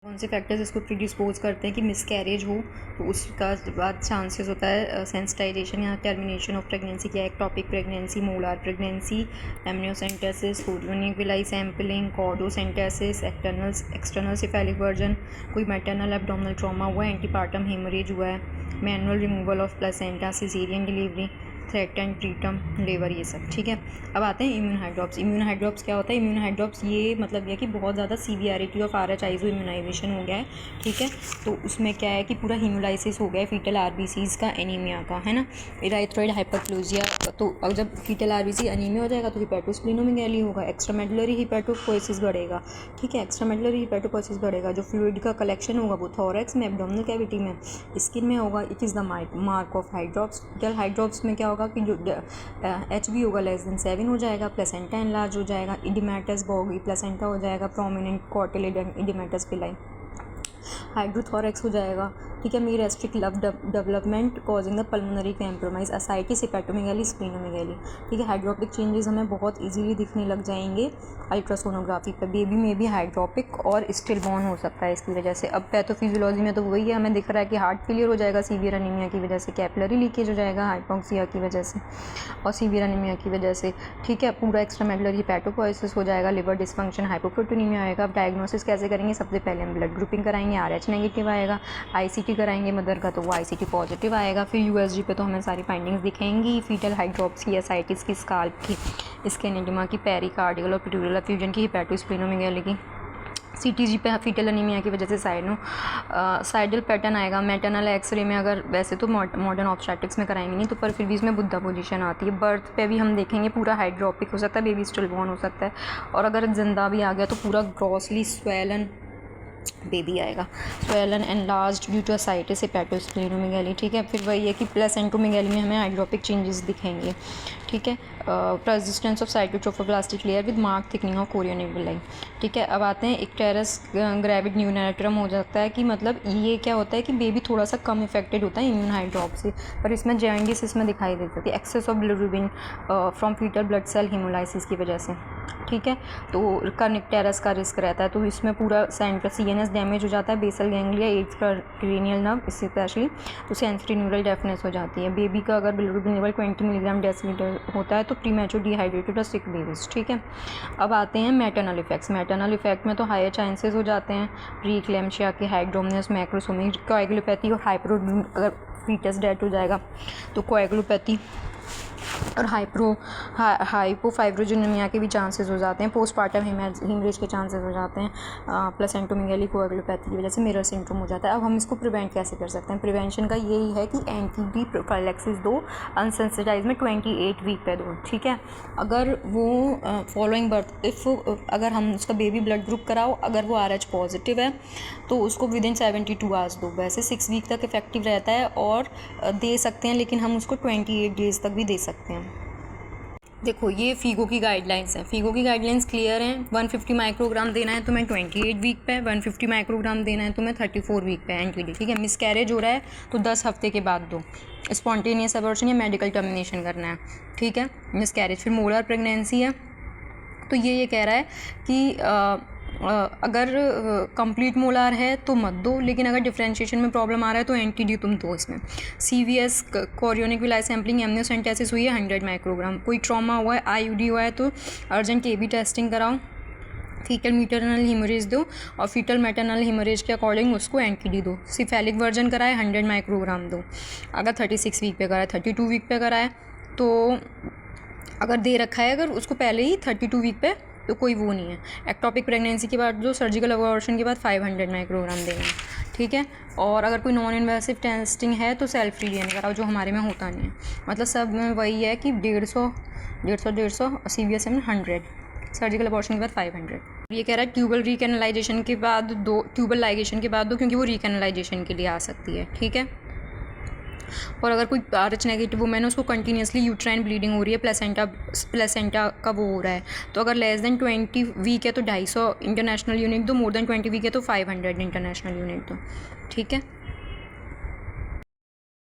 कौन से फैक्टर्स इसको प्रीडिस्पोज करते हैं कि मिसकैरेज हो, तो उसका बाद चांसेस होता है सेंसिटाइजेशन या टर्मिनेशन ऑफ प्रेगनेंसी क्या, ectopic pregnancy, molar pregnancy, amniocentesis, chorionic villi sampling, cordocentesis, external cephalic version, कोई मैटरनल एब्डोमिनल ट्रॉमा हुआ है, एंटीपार्टम हेमरेज हुआ है, manual removal of placenta, caesarean delivery, threaten preterm labour, ये सब। ठीक है, अब आते हैं इम्यून हाइड्रॉप्स। इम्यून हाइड्रॉप्स क्या होता है? इम्यून हाइड्रॉप्स ये मतलब यह कि बहुत ज़्यादा सीवियरिटी ऑफ आरएचआईजो इम्यूनाइजेशन हो गया है। ठीक है, तो उसमें क्या है कि पूरा हीमोलाइसिस हो गया है फीटल आरबीसीज का एनीमिया का, है ना, इराइथ्रॉइड हाइपरप्लेजिया। तो अब जब फीटल आरबीसी एनीमिया हो जाएगा तो हिपेटोस्प्लीनोमेगाली होगा, एक्स्ट्रामेडुलरी हिपेटोपोएसिस बढ़ेगा। ठीक है, एक्स्ट्रामेडुलरी हिपेटोपोएसिस बढ़ेगा, जो फ्लूइड का कलेक्शन होगा वो थोरैक्स में, एब्डोमिनल कैविटी में, स्किन में होगा। It is the mark of hydrops. Fetal hydrops में क्या होगा कि जो HB होगा <7 हो जाएगा, प्लेसेंटा एनलार्ज हो जाएगा, इडिमेटस बॉगी प्लेसेंटा हो जाएगा, प्रोमिनेंट कॉटिलिड इडिमेटस पिलाई, हाइड्रोथोरैक्स हो जाएगा। ठीक है, मीरेस्ट्रिक लव development causing the pulmonary compromise, ascites, hepatomegaly, splenomegaly. ठीक है, हाइड्रोपिक चेंजेस हमें बहुत इजीली दिखने लग जाएंगे अल्ट्रासोनोग्राफी पे। बेबी में भी हाइड्रोपिक और स्टिल बॉर्न हो सकता है इसकी वजह से। अब पैथोफिजियोलॉजी में तो वही है, हमें दिख रहा है कि हार्ट फेलियर हो जाएगा सीवियर अनीमिया की वजह से, कैपिलरी लीकेज हो जाएगा हाइपोक्सिया की वजह से और सीवियर अनीमिया की वजह से। ठीक है, पूरा एक्स्ट्रामेडुलरी हिपेटोपोएसिस हो जाएगा, लिवर डिसफंक्शन, हाइपोप्रोटीनीमिया आएगा। अब डायग्नोसिस कैसे करेंगे? सबसे पहले हम ब्लड ग्रुपिंग कराएंगे, RH नेगेटिव आएगा, ICT कराएंगे मदर का तो वो ICT पॉजिटिव आएगा। फिर USG पे तो हमें सारी फाइंडिंग्स दिखेंगी, फीटल हाइड्रॉप्स की, एसाइटिस की, स्काल्प की, स्किन एडिमा की, पेरिकार्डियल और पिट्यूरल फ्यूजन की, हिपेटोस्प्लीनोमेगाली की। CTG पे फीटल अनीमिया की वजह से साइडल पैटर्न आएगा। मैटरनल एक्सरे में अगर वैसे तो मॉडर्न ऑब्स्टेट्रिक्स में कराएंगे नहीं, तो पर फिर भी इसमें बुद्धा पोजीशन आती है। बर्थ पे भी हम देखेंगे पूरा हाइड्रोपिक हो सकता है, बेबी स्टिल बॉर्न हो सकता है, और अगर जिंदा भी आ गया तो पूरा ग्रॉसली स्वेलन बेबी आएगा, swollen enlarged due to ascites, hepatosplenomegaly. ठीक है, फिर वही है कि प्लेसेंटोमेगाली में हमें हाइड्रोपिक चेंजेस दिखेंगे। ठीक है, persistence of cytotrophoblastic layer with mark thickening of chorionic villi. ठीक है, अब आते हैं इक्टेरस ग्रेविड न्यूनाट्रम हो जाता है कि मतलब ये क्या होता है कि बेबी थोड़ा सा कम इफेक्टेड होता है इम्यून हाइड्रॉप से, पर इसमें जॉन्डिस इसमें दिखाई दे सकती है, excess of bilirubin from foetal blood cell haemolysis की वजह से। ठीक है, तो कर्निकटेरस का रिस्क रहता है, तो इसमें पूरा सेंट्रल CNS डैमेज हो जाता है, basal ganglia, eighth cranial nerve especially, तो सेंसरी न्यूरल डेफनेस हो जाती है। बेबी का अगर बिलिरुबिन लेवल 20 मिलीग्राम डेसीलीटर होता है तो प्रीमैच्योर डिहाइड्रेटेड और सिक बेबीज। ठीक है, अब आते हैं मैटरनल इफेक्ट्स। मैटरनल इफेक्ट में तो हायर चांसेस हो जाते हैं प्रीक्लेम्शिया के, हाइड्रोमनियस, मैक्रोसोमी, कोएगुलोपैथी और हाइपरो, अगर फीटस डेथ हो जाएगा तो कोएगुलोपैथी और हाइपोफाइब्रोजेनेमिया के भी चांसेस हो जाते हैं, पोस्टपार्टम हेमरेज के चांसेस हो जाते हैं, प्लेसेंटोमेगाली, कोएगुलोपैथी की वजह से मिरर सिंड्रोम हो जाता है। अब हम इसको प्रिवेंट कैसे कर सकते हैं? प्रिवेंशन का यही है कि एंटी प्रोफाइलैक्सिस दो, अनसेंसिटाइज में 28 वीक पे दो। ठीक है, अगर वो फॉलोइंग बर्थ अगर हम उसका बेबी ब्लड ग्रुप कराओ, अगर वो RH पॉजिटिव है तो उसको विदिन 72 आवर्स दो। वैसे 6 वीक तक इफेक्टिव रहता है और दे सकते हैं, लेकिन हम उसको 28 डेज तक भी दे सकते हैं। देखो, ये फीगो की गाइडलाइंस हैं। फीगो की गाइडलाइंस क्लियर हैं। 150 माइक्रोग्राम देना है तो मैं 28 वीक पे, 150 माइक्रोग्राम देना है तो मैं 34 वीक पे NTD। ठीक है, मिसकैरेज हो रहा है तो 10 हफ्ते के बाद दो। स्पॉन्टेनियस अबॉर्शन या मेडिकल टर्मिनेशन करना है। ठीक है, मिसकैरेज। फिर मोलर प्रेगनेंसी है तो ये कह रहा है कि अगर कंप्लीट मोलार है तो मत दो, लेकिन अगर डिफरेंशिएशन में प्रॉब्लम आ रहा है तो NTD तुम दो इसमें। CVS chorionic villi sampling, amniocentesis हुई है 100 माइक्रोग्राम, कोई ट्रॉमा हुआ है, IUD हुआ है तो अर्जेंट KB टेस्टिंग कराओ, फीटल मैटरनल हेमरेज दो और फीटल मैटरनल हेमरेज के अकॉर्डिंग उसको NTD दो। सिफेलिक वर्जन कराए 100 माइक्रोग्राम दो। अगर 36 वीक पे कराए, 32 वीक पे कराए तो अगर दे रखा है अगर उसको पहले ही 32 वीक पे तो कोई वो नहीं है। एक्टॉपिक प्रेगनेंसी के बाद जो सर्जिकल अबॉर्शन के बाद 500 माइक्रोग्राम देंगे। ठीक है, और अगर कोई नॉन इन्वेसिव टेस्टिंग है तो सेल्फ फ्री DNA कराओ, जो हमारे में होता नहीं है। मतलब सब में वही है कि 150 और CVS में 100, सर्जिकल अबॉर्शन के बाद 500। ये कह रहा है ट्यूबल रिकैनलाइजेशन के बाद दो, ट्यूबल लाइगेशन के बाद दो, क्योंकि वो रिकैनलाइजेशन के लिए आ सकती है। ठीक है, और अगर कोई RH नेगेटिव वुमेन है उसको कंटिन्यूसली यूट्राइन ब्लीडिंग हो रही है, प्लेसेंटा का वो हो रहा है, तो अगर लेस देन 20 वीक है तो 250 इंटरनेशनल यूनिट दो, मोर देन 20 वीक है तो 500 इंटरनेशनल यूनिट दो। ठीक है।